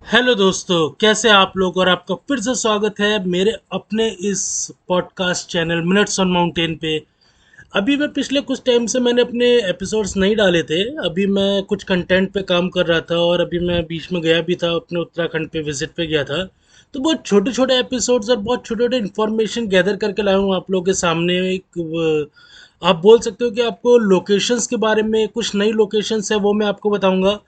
Hello दोस्तों, कैसे आप लोग। और आपका फिर से स्वागत है मेरे अपने इस podcast channel minutes on mountain पे। अभी मैं पिछले कुछ टाइम से मैंने अपने एपिसोड्स नहीं डाले थे। अभी मैं कुछ कंटेंट पे काम कर रहा था और अभी मैं बीच में गया भी था, अपने उत्तराखंड पे विजिट पे गया था। तो बहुत छोटे छोटे एपिसोड्स और बहुत छोटे छोटे इन्फॉर्मेशन गैदर करके लाया हूँ आप लोगों के सामने। आप बोल सकते हो कि आपको लोकेशंस के बारे में, कुछ नई लोकेशंस है वो मैं आपको बताऊंगा।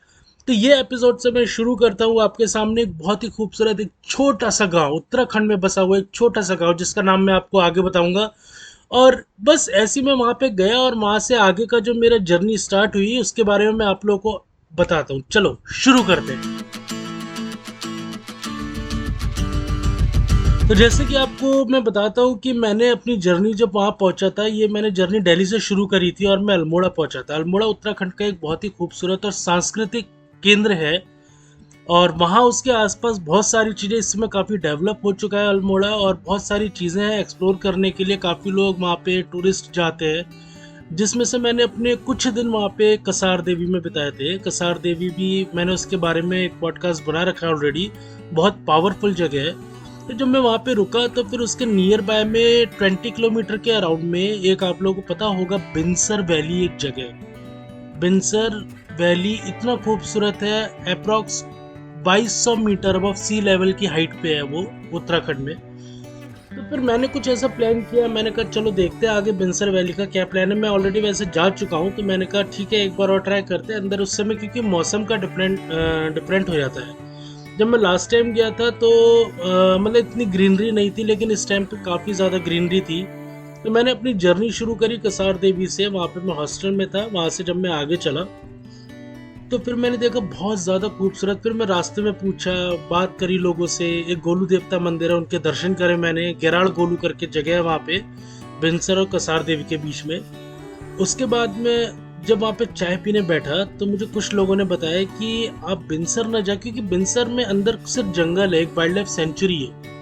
तो ये एपिसोड से मैं शुरू करता हूँ आपके सामने एक बहुत ही खूबसूरत एक छोटा सा गांव, उत्तराखंड में बसा हुआ एक छोटा सा गांव जिसका नाम मैं आपको आगे बताऊंगा। और बस ऐसे ही मैं वहाँ पे गया और वहाँ से आगे का जो मेरा जर्नी स्टार्ट हुई उसके बारे में मैं आप लोगों को बताता हूँ। चलो शुरू करते हैं। तो जैसे कि आपको मैं बताता हूँ कि मैंने अपनी जर्नी जब वहाँ पहुँचा था, ये मैंने जर्नी दिल्ली से शुरू करी थी और मैं अल्मोड़ा पहुँचा था। अल्मोड़ा उत्तराखंड का एक बहुत ही खूबसूरत और सांस्कृतिक केंद्र है। और वहाँ उसके आसपास बहुत सारी चीज़ें, इस समय काफ़ी डेवलप हो चुका है अल्मोड़ा, और बहुत सारी चीज़ें हैं एक्सप्लोर करने के लिए। काफ़ी लोग वहाँ पे टूरिस्ट जाते हैं, जिसमें से मैंने अपने कुछ दिन वहाँ पे कसार देवी में बिताए थे। कसार देवी भी मैंने उसके बारे में एक पॉडकास्ट बना रखा है ऑलरेडी। बहुत पावरफुल जगह है। तो जब मैं वहाँ पे रुका तो फिर उसके नियर बाय में 20 किलोमीटर के अराउंड में एक, आप लोगों को पता होगा, बिनसर वैली एक जगह है। बिनसर वैली इतना खूबसूरत है। Approx 2200 metre above sea level की हाइट पे है वो, उत्तराखंड में। तो फिर मैंने कुछ ऐसा प्लान किया, मैंने कहा चलो देखते हैं आगे बिनसर वैली का क्या प्लान है। मैं ऑलरेडी वैसे जा चुका हूँ तो मैंने कहा ठीक है एक बार और ट्राई करते हैं अंदर। उस समय क्योंकि मौसम का डिफरेंट हो जाता है। जब मैं लास्ट टाइम गया था तो मतलब इतनी ग्रीनरी नहीं थी, लेकिन इस टाइम पे काफ़ी ज़्यादा ग्रीनरी थी। तो मैंने अपनी जर्नी शुरू करी कसार देवी से। वहाँ पे मैं हॉस्टल में था। वहाँ से जब मैं आगे चला तो फिर मैंने देखा बहुत ज़्यादा खूबसूरत। फिर मैं रास्ते में पूछा, बात करी लोगों से। एक गोलू देवता मंदिर है, उनके दर्शन करे मैंने। गेराड़ गोलू करके जगह है वहाँ पे, बिनसर और कसार देवी के बीच में। उसके बाद में जब वहाँ पे चाय पीने बैठा तो मुझे कुछ लोगों ने बताया कि आप बिनसर ना जाए, क्योंकि बिनसर में अंदर सिर्फ जंगल है, एक वाइल्ड लाइफ सेंचुरी है।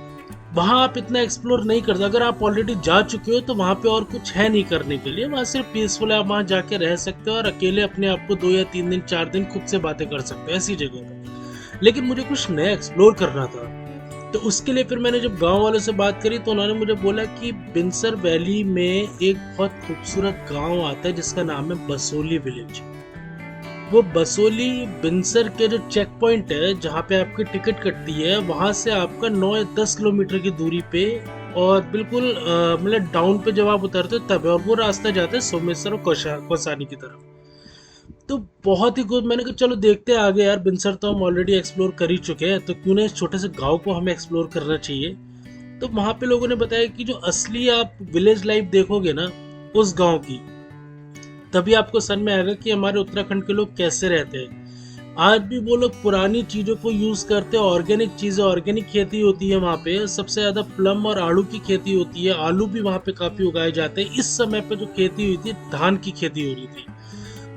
वहाँ आप इतना एक्सप्लोर नहीं करते। अगर आप ऑलरेडी जा चुके हो तो वहाँ पे और कुछ है नहीं करने के लिए। वहाँ सिर्फ पीसफुल है, आप वहाँ जाके रह सकते हो और अकेले अपने आप को 2 या 3 दिन 4 दिन खुद से बातें कर सकते हो, ऐसी जगह पे। लेकिन मुझे कुछ नया एक्सप्लोर करना था। तो उसके लिए फिर मैंने जब गांव वालों से बात करी तो उन्होंने मुझे बोला कि बिनसर वैली में एक बहुत खूबसूरत गांव आता है जिसका नाम है बसोली विलेज। वो बसोली बिनसर के जो चेक पॉइंट है जहाँ पे आपकी टिकट कटती है, वहाँ से आपका 9 या 10 किलोमीटर की दूरी पे, और बिल्कुल मतलब डाउन पे जब आप उतरते हो तब है। और वो रास्ता जाता है सोमेश्वर और कौसानी की तरफ। तो बहुत ही गुड। मैंने कहा चलो देखते हैं आगे यार। बिनसर तो हम ऑलरेडी एक्सप्लोर कर ही चुके हैं, तो क्यों ना इस छोटे से गांव को हमें एक्सप्लोर करना चाहिए। तो वहाँ पे लोगों ने बताया कि जो असली आप विलेज लाइफ देखोगे ना उस गांव की, तभी आपको समझ में आएगा कि हमारे उत्तराखंड के लोग कैसे रहते हैं। आज भी वो लोग पुरानी चीज़ों को यूज़ करते हैं। ऑर्गेनिक चीज़ें, ऑर्गेनिक खेती होती है वहाँ पे। सबसे ज़्यादा प्लम और आलू की खेती होती है। आलू भी वहाँ पे काफ़ी उगाए जाते हैं। इस समय पे जो खेती हुई थी, धान की खेती हो रही थी।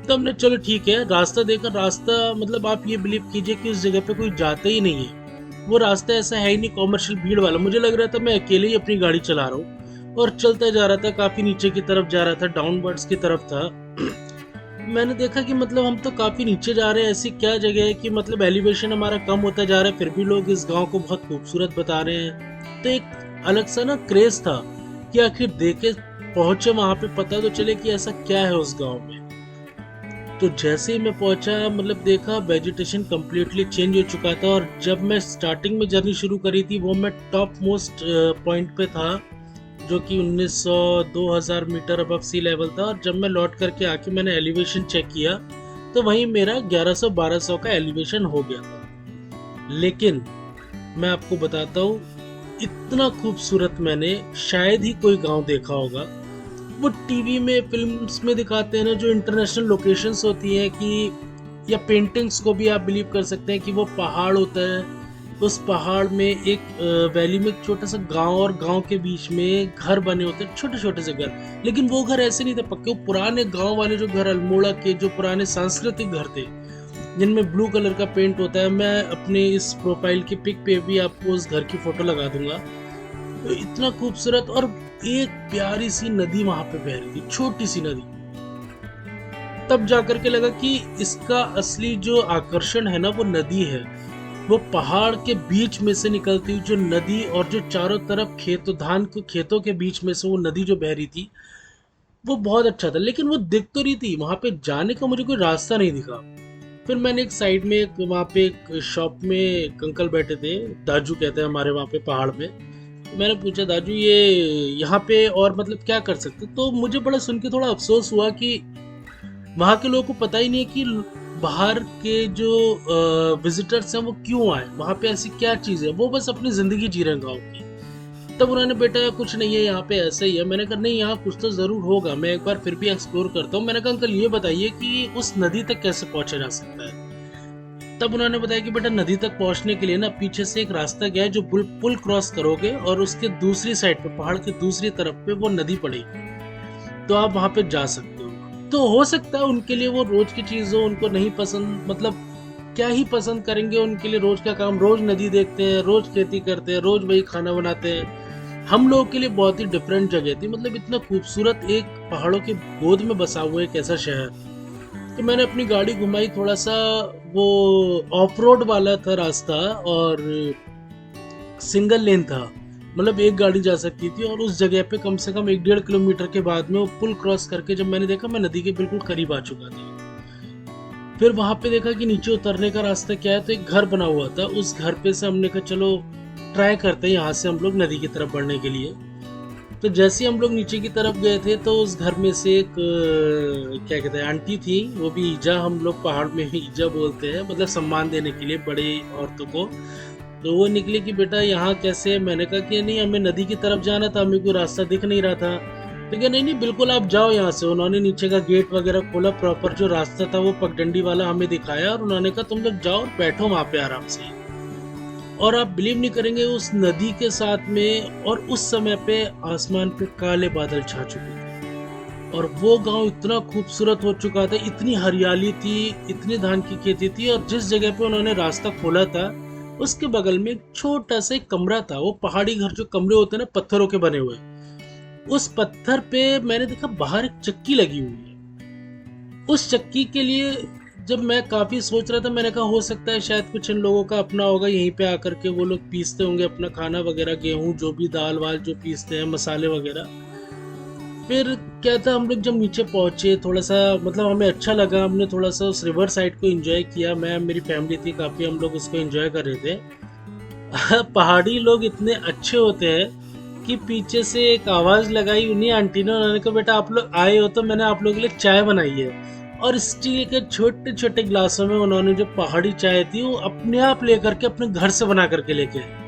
तो हमने चलो ठीक है, रास्ता देखा। रास्ता मतलब आप ये बिलीव कीजिए कि उस जगह पे कोई जाता ही नहीं है। वो रास्ता ऐसा है ही नहीं कॉमर्शियल भीड़ वाला। मुझे लग रहा था मैं अकेले ही अपनी गाड़ी चला रहा हूँ और चलता जा रहा था। काफ़ी नीचे की तरफ जा रहा था, डाउनवर्ड्स की तरफ था। मैंने देखा कि मतलब हम तो काफ़ी नीचे जा रहे हैं। ऐसी क्या जगह है कि मतलब एलिवेशन हमारा कम होता जा रहा है, फिर भी लोग इस गांव को बहुत खूबसूरत बता रहे हैं। तो एक अलग सा ना क्रेज था कि आखिर देखे, पहुंचे वहां पे, पता तो चले कि ऐसा क्या है उस गांव में। तो जैसे ही मैं पहुंचा, मतलब देखा वेजिटेशन कम्प्लीटली चेंज हो चुका था। और जब मैं स्टार्टिंग में जर्नी शुरू करी थी वो मैं टॉप मोस्ट पॉइंट पे था, जो कि 1900 2000 मीटर अबव सी लेवल था। और जब मैं लौट करके आके मैंने एलिवेशन चेक किया तो वहीं मेरा 1100 1200 का एलिवेशन हो गया था। लेकिन मैं आपको बताता हूँ, इतना खूबसूरत मैंने शायद ही कोई गांव देखा होगा। वो टीवी में, फिल्म्स में दिखाते हैं ना, जो इंटरनेशनल लोकेशंस होती हैं कि, या पेंटिंग्स को भी आप बिलीव कर सकते हैं कि वो पहाड़ होता है। उस पहाड़ में एक वैली में एक छोटा सा गांव, और गांव के बीच में घर बने होते हैं, छोटे छोटे से घर। लेकिन वो घर ऐसे नहीं थे पक्के, वो पुराने गांव वाले जो घर, अल्मोड़ा के जो पुराने सांस्कृतिक घर थे जिनमें ब्लू कलर का पेंट होता है। मैं अपने इस प्रोफाइल की पिक पे भी आपको उस घर की फोटो लगा दूंगा। तो इतना खूबसूरत। और एक प्यारी सी नदी वहां पे बह रही थी, छोटी सी नदी। तब जाकर के लगा कि इसका असली जो आकर्षण है ना वो नदी है। वो पहाड़ के बीच में से निकलती हुई जो नदी और जो चारों तरफ खेतों के बीच में से वो नदी जो बह रही थी, वो बहुत अच्छा था। लेकिन वो दिख तो रही थी, वहां पे जाने का मुझे कोई रास्ता नहीं दिखा। फिर मैंने एक साइड में एक वहाँ पे एक शॉप में एक अंकल बैठे थे, दाजू कहते हैं हमारे वहाँ पे पहाड़ पे। मैंने पूछा, दाजू ये यहाँ पे और मतलब क्या कर सकते? तो मुझे बड़ा सुन के थोड़ा अफसोस हुआ कि वहाँ के लोगों को पता ही नहीं है कि बाहर के जो विजिटर्स हैं वो क्यों आए, वहाँ पे ऐसी क्या चीज़ है। वो बस अपनी ज़िंदगी जी रहे हैं गाँव की। तब उन्होंने, बेटा कुछ नहीं है यहाँ पे, ऐसा ही है। मैंने कहा नहीं, यहाँ कुछ तो ज़रूर होगा, मैं एक बार फिर भी एक्सप्लोर करता हूँ। मैंने कहा अंकल ये बताइए कि उस नदी तक कैसे पहुँचा जा सकता है? तब उन्होंने बताया कि बेटा नदी तक पहुँचने के लिए ना पीछे से एक रास्ता गया है, जो पुल क्रॉस करोगे और उसके दूसरी साइड पे, पहाड़ की दूसरी तरफ पे वो नदी पड़ेगी, तो आप वहाँ पे जा सकते हो। तो हो सकता है उनके लिए वो रोज की चीज़ हो, उनको नहीं पसंद, मतलब क्या ही पसंद करेंगे, उनके लिए रोज का काम, रोज नदी देखते हैं, रोज खेती करते हैं, रोज वही खाना बनाते हैं। हम लोगों के लिए बहुत ही डिफरेंट जगह थी, मतलब इतना खूबसूरत एक पहाड़ों के गोद में बसा हुआ एक ऐसा शहर। तो मैंने अपनी गाड़ी घुमाई थोड़ा सा, वो ऑफ रोड वाला था रास्ता और सिंगल लेन था, मतलब एक गाड़ी जा सकती थी। और उस जगह पे कम से कम 1-1.5 किलोमीटर के बाद में वो पुल क्रॉस करके जब मैंने देखा, मैं नदी के बिल्कुल करीब आ चुका था। फिर वहां पे देखा कि नीचे उतरने का रास्ता क्या है, तो एक घर बना हुआ था। उस घर पे से हमने कहा चलो ट्राई करते हैं यहाँ से हम लोग नदी की तरफ बढ़ने के लिए। तो जैसे हम लोग नीचे की तरफ गए थे, तो उस घर में से एक क्या कहते हैं आंटी थी, वो भी ईजा, हम लोग पहाड़ में ईजा बोलते हैं, मतलब सम्मान देने के लिए बड़े औरतों को। तो वो निकले कि बेटा यहाँ कैसे? मैंने कहा कि नहीं, हमें नदी की तरफ जाना था, हमें कोई रास्ता दिख नहीं रहा था। तो क्या, नहीं नहीं बिल्कुल आप जाओ यहाँ से। उन्होंने नीचे का गेट वगैरह खोला, प्रॉपर जो रास्ता था वो पगडंडी वाला हमें दिखाया, और उन्होंने कहा तुम लोग जाओ और बैठो वहाँ पे आराम से। और आप बिलीव नहीं करेंगे, उस नदी के साथ में और उस समय पे आसमान पे काले बादल छा चुके थे, और वो गांव इतना खूबसूरत हो चुका था, इतनी हरियाली थी, इतनी धान की खेती थी। और जिस जगह पे उन्होंने रास्ता खोला था, उसके बगल में एक छोटा सा एक कमरा था। वो पहाड़ी घर जो कमरे होते हैं ना, पत्थरों के बने हुए, उस पत्थर पे मैंने देखा बाहर एक चक्की लगी हुई है। उस चक्की के लिए जब मैं काफ़ी सोच रहा था, मैंने कहा हो सकता है शायद कुछ इन लोगों का अपना होगा, यहीं पे आकर के वो लोग पीसते होंगे अपना खाना वगैरह, गेहूं जो भी, दाल वाल जो पीसते हैं, मसाले वगैरह। फिर क्या था, हम लोग जब नीचे पहुंचे, थोड़ा सा मतलब हमें अच्छा लगा, हमने थोड़ा सा उस रिवर साइड को एंजॉय किया। मैं, मेरी फैमिली थी काफ़ी, हम लोग उसको एंजॉय कर रहे थे। पहाड़ी लोग इतने अच्छे होते हैं कि पीछे से एक आवाज़ लगाई उन्हीं आंटी ने, उन्होंने कहा बेटा आप लोग आए हो तो मैंने आप लोगों के लिए चाय बनाई है। और स्टील के छोटे छोटे ग्लासों में उन्होंने जो पहाड़ी चाय थी वो अपने आप लेकर के अपने घर से बना करके लेके आए।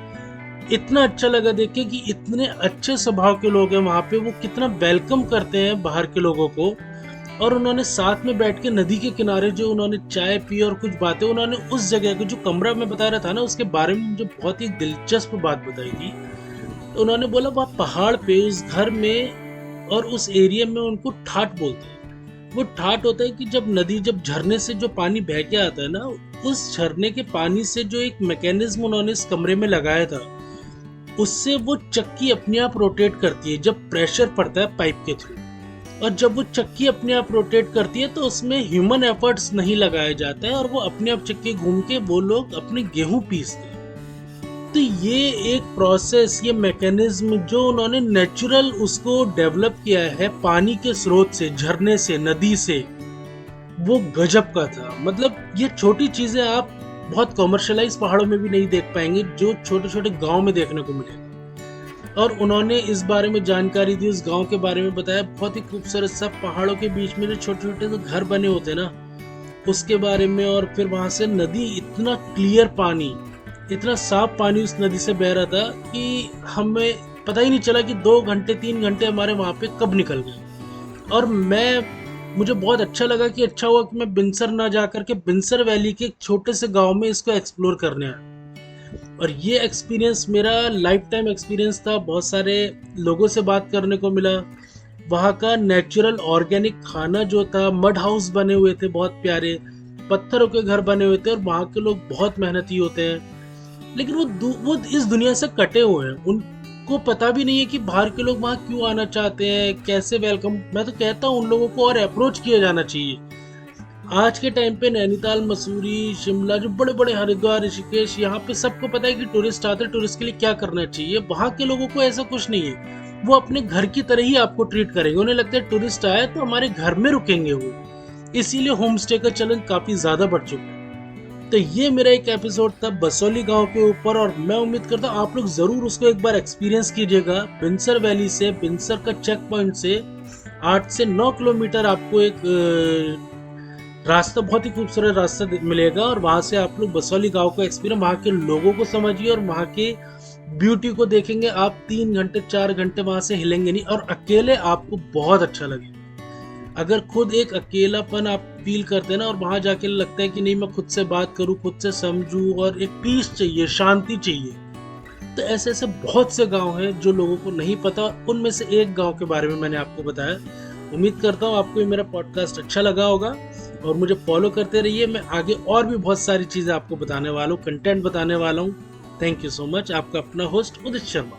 इतना अच्छा लगा देख के कि इतने अच्छे स्वभाव के लोग हैं वहाँ पे, वो कितना वेलकम करते हैं बाहर के लोगों को। और उन्होंने साथ में बैठ के नदी के किनारे जो उन्होंने चाय पी और कुछ बातें, उन्होंने उस जगह के जो कमरा मैं बता रहा था ना उसके बारे में मुझे बहुत ही दिलचस्प बात बताई थी। तो उन्होंने बोला वहाँ पहाड़ पे उस घर में और उस एरिया में उनको ठाट बोलते हैं। वो ठाट होता है कि जब नदी, जब झरने से जो पानी बह के आता है ना, उस झरने के पानी से जो एक मैकेनिज्म उन्होंने इस कमरे में लगाया था, उससे वो चक्की अपने आप रोटेट करती है जब प्रेशर पड़ता है पाइप के थ्रू। और जब वो चक्की अपने आप रोटेट करती है तो उसमें ह्यूमन एफर्ट्स नहीं लगाया जाता है, और वो अपने आप चक्की घूम के वो लोग अपने गेहूं पीसते हैं। तो ये एक प्रोसेस, ये मैकेनिज्म जो उन्होंने नेचुरल उसको डेवलप किया है पानी के स्रोत से, झरने से, नदी से, वो गजब का था। मतलब ये छोटी चीजें आप बहुत कमर्शियलाइज पहाड़ों में भी नहीं देख पाएंगे, जो छोटे छोटे गांव में देखने को मिलेगा। और उन्होंने इस बारे में जानकारी दी, उस गांव के बारे में बताया, बहुत ही खूबसूरत, सब पहाड़ों के बीच में जो छोटे छोटे जो घर बने होते हैं ना, उसके बारे में। और फिर वहां से नदी, इतना क्लियर पानी, इतना साफ पानी उस नदी से बह रहा था कि हमें पता ही नहीं चला कि 2 घंटे 3 घंटे हमारे वहाँ पे कब निकल गए। और मुझे बहुत अच्छा लगा कि अच्छा हुआ कि मैं बिनसर ना जा करके बिनसर वैली के एक छोटे से गांव में इसको एक्सप्लोर करने आया। और ये एक्सपीरियंस मेरा लाइफ टाइम एक्सपीरियंस था। बहुत सारे लोगों से बात करने को मिला, वहाँ का नेचुरल ऑर्गेनिक खाना जो था, मड हाउस बने हुए थे बहुत प्यारे, पत्थरों के घर बने हुए थे, और वहाँ के लोग बहुत मेहनती होते हैं। लेकिन वो इस दुनिया से कटे हुए हैं, उनको पता भी नहीं है कि बाहर के लोग वहाँ क्यों आना चाहते हैं, कैसे वेलकम। मैं तो कहता हूँ उन लोगों को और अप्रोच किया जाना चाहिए। आज के टाइम पे नैनीताल, मसूरी, शिमला, जो बड़े बड़े, हरिद्वार, ऋषिकेश, यहाँ पे सबको पता है कि टूरिस्ट आते हैं, टूरिस्ट के लिए क्या करना चाहिए। वहाँ के लोगों को ऐसा कुछ नहीं है, वो अपने घर की तरह ही आपको ट्रीट करेंगे। उन्हें लगता है टूरिस्ट आया तो हमारे घर में रुकेंगे वो, इसीलिए होम स्टे का चलन काफी ज्यादा बढ़ चुका है। तो ये मेरा एक एपिसोड था बसोली गांव के ऊपर, और मैं उम्मीद करता हूँ आप लोग जरूर उसको एक बार एक्सपीरियंस कीजिएगा। बिनसर वैली से, बिनसर का चेक पॉइंट से 8 से 9 किलोमीटर आपको एक रास्ता, बहुत ही खूबसूरत रास्ता मिलेगा, और वहां से आप लोग बसोली गांव को एक्सपीरियंस, वहां के लोगों को समझिए और वहां के ब्यूटी को देखेंगे। आप 3 घंटे 4 घंटे वहां से हिलेंगे नहीं, और अकेले आपको बहुत अच्छा लगेगा। अगर खुद एक अकेलापन आप फील करते हैं ना, और वहां जाके लगता है कि नहीं मैं खुद से बात करूं, खुद से समझूं, और एक पीस चाहिए, शांति चाहिए, तो ऐसे ऐसे बहुत से गांव हैं जो लोगों को नहीं पता। उनमें से एक गांव के बारे में मैंने आपको बताया। उम्मीद करता हूँ आपको ये मेरा पॉडकास्ट अच्छा लगा होगा, और मुझे फॉलो करते रहिए। मैं आगे और भी बहुत सारी चीजें आपको बताने वाला हूँ, कंटेंट बताने वाला हूँ। Thank you so much. आपका अपना होस्ट उदित शर्मा।